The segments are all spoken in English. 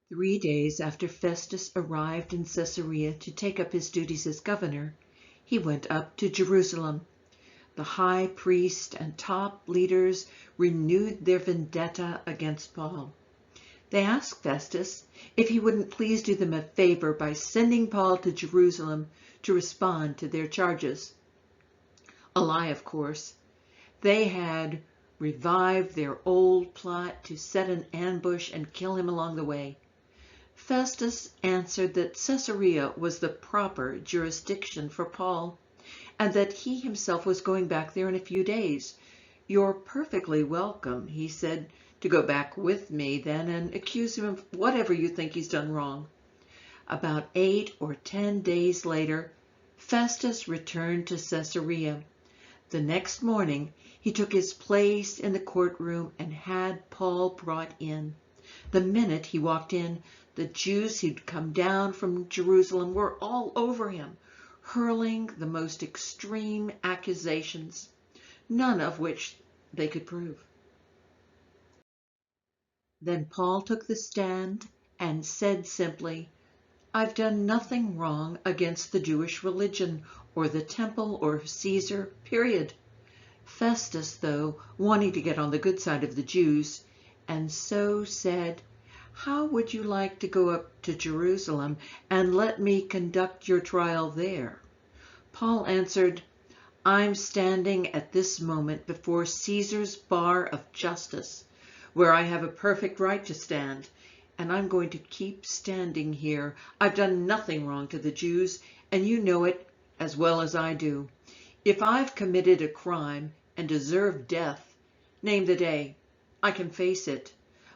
3 days after Festus arrived in Caesarea to take up his duties as governor, he went up to Jerusalem. The high priest and top leaders renewed their vendetta against Paul. They asked Festus if he wouldn't please do them a favor by sending Paul to Jerusalem to respond to their charges. A lie, of course. They had revived their old plot to set an ambush and kill him along the way. Festus answered that Caesarea was the proper jurisdiction for Paul, and that he himself was going back there in a few days. "You're perfectly welcome," he said, "to go back with me then and accuse him of whatever you think he's done wrong." About 8 or 10 days later, Festus returned to Caesarea. The next morning, he took his place in the courtroom and had Paul brought in. The minute he walked in, the Jews who'd come down from Jerusalem were all over him, hurling the most extreme accusations, none of which they could prove. Then Paul took the stand and said simply, "I've done nothing wrong against the Jewish religion or the temple or Caesar, period." Festus, though, wanting to get on the good side of the Jews, and so said, "How would you like to go up to Jerusalem and let me conduct your trial there?" Paul answered, "I'm standing at this moment before Caesar's bar of justice, where I have a perfect right to stand, and I'm going to keep standing here. I've done nothing wrong to the Jews, and you know it as well as I do. If I've committed a crime and deserve death, name the day. I can face it.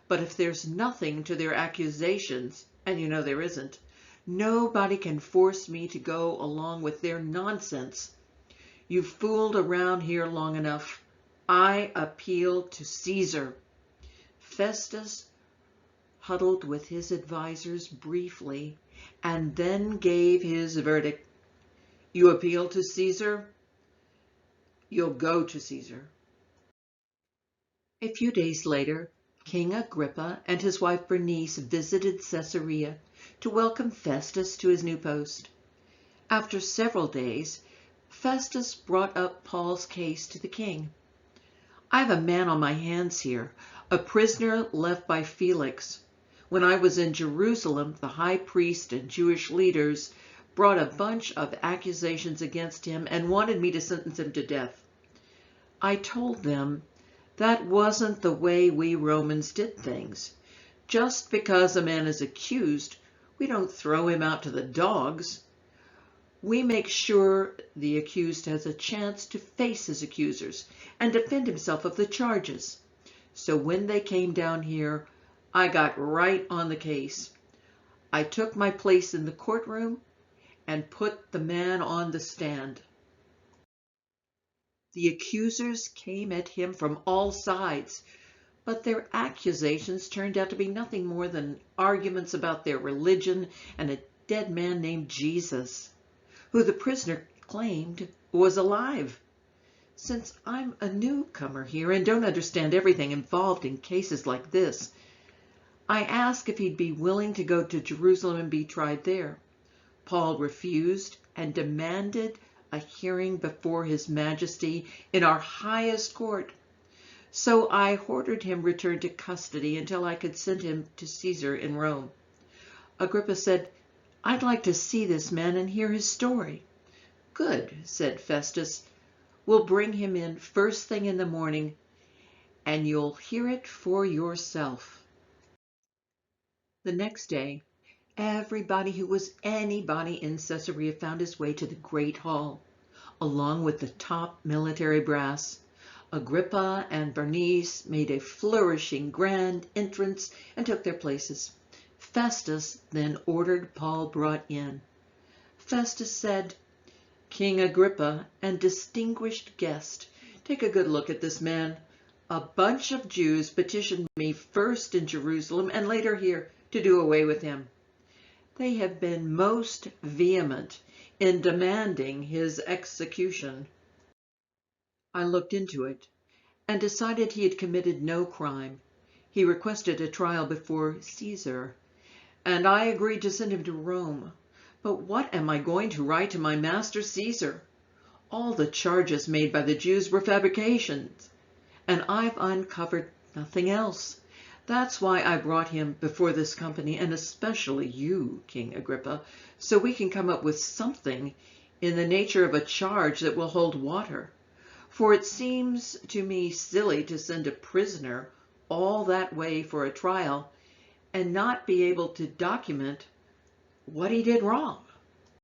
But if there's nothing to their accusations, and you know there isn't, nobody can force me to go along with their nonsense. You've fooled around here long enough. I appeal to Caesar." Festus huddled with his advisers briefly and then gave his verdict. "You appeal to Caesar? You'll go to Caesar." A few days later, King Agrippa and his wife Bernice visited Caesarea to welcome Festus to his new post. After several days, Festus brought up Paul's case to the king. "I have a man on my hands here, a prisoner left by Felix. When I was in Jerusalem, the high priest and Jewish leaders brought a bunch of accusations against him and wanted me to sentence him to death. I told them that wasn't the way we Romans did things. Just because a man is accused, we don't throw him out to the dogs. We make sure the accused has a chance to face his accusers and defend himself of the charges. So when they came down here, I got right on the case. I took my place in the courtroom and put the man on the stand. The accusers came at him from all sides, but their accusations turned out to be nothing more than arguments about their religion and a dead man named Jesus, who the prisoner claimed was alive. Since I'm a newcomer here and don't understand everything involved in cases like this, I asked if he'd be willing to go to Jerusalem and be tried there. Paul refused and demanded a hearing before His Majesty in our highest court. So I ordered him returned to custody until I could send him to Caesar in Rome. Agrippa said, "I'd like to see this man and hear his story." "Good," said Festus. "We'll bring him in first thing in the morning, and you'll hear it for yourself." The next day, everybody who was anybody in Caesarea found his way to the great hall, along with the top military brass. Agrippa and Bernice made a flourishing grand entrance and took their places. Festus then ordered Paul brought in. Festus said, "King Agrippa and distinguished guest, take a good look at this man. A bunch of Jews petitioned me first in Jerusalem and later here to do away with him. They have been most vehement in demanding his execution. I looked into it and decided he had committed no crime. He requested a trial before Caesar, and I agreed to send him to Rome. But what am I going to write to my master Caesar? All the charges made by the Jews were fabrications, and I've uncovered nothing else. That's why I brought him before this company, and especially you, King Agrippa, so we can come up with something in the nature of a charge that will hold water. For it seems to me silly to send a prisoner all that way for a trial and not be able to document what he did wrong.